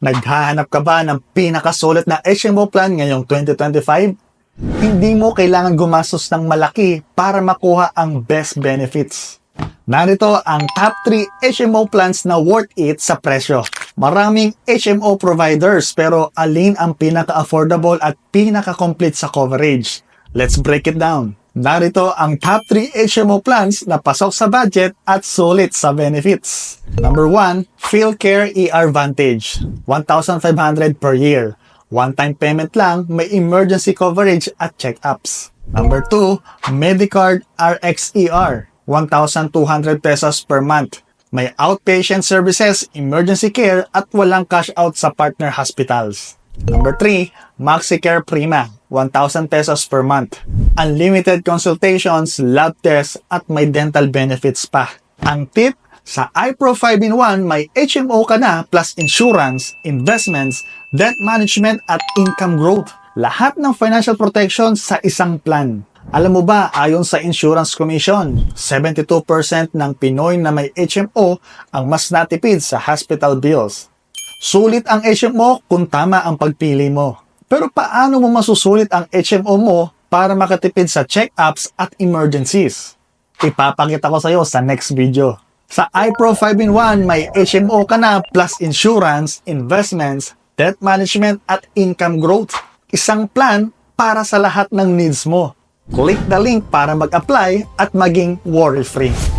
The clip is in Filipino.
Naghahanap ka ba ng pinakasulit na HMO plan ngayong 2025? Hindi mo kailangan gumastos ng malaki para makuha ang best benefits. Narito ang top 3 HMO plans na worth it sa presyo. Maraming HMO providers pero alin ang pinaka-affordable at pinaka-complete sa coverage? Let's break it down. Narito ang top 3 HMO plans na pasok sa budget at sulit sa benefits. Number 1, PhilCare ER Vantage, 1,500 per year. One-time payment lang, may emergency coverage at check-ups. Number 2, Medicard RxER, 1,200 pesos per month. May outpatient services, emergency care at walang cash out sa partner hospitals. Number 3, MaxiCare Prima, 1,000 pesos per month. Unlimited consultations, lab tests, at may dental benefits pa. Ang tip, sa iPro 5-in-1 may HMO ka na plus insurance, investments, debt management at income growth. Lahat ng financial protection sa isang plan. Alam mo ba, ayon sa Insurance Commission, 72% ng Pinoy na may HMO ang mas natipid sa hospital bills. Sulit ang HMO kung tama ang pagpili mo. Pero paano mo masusulit ang HMO mo para makatipid sa check-ups at emergencies? Ipapakita ko sa iyo sa next video. Sa iPro 5-in-1 may HMO ka na plus insurance, investments, debt management at income growth. Isang plan para sa lahat ng needs mo. Click the link para mag-apply at maging worry-free.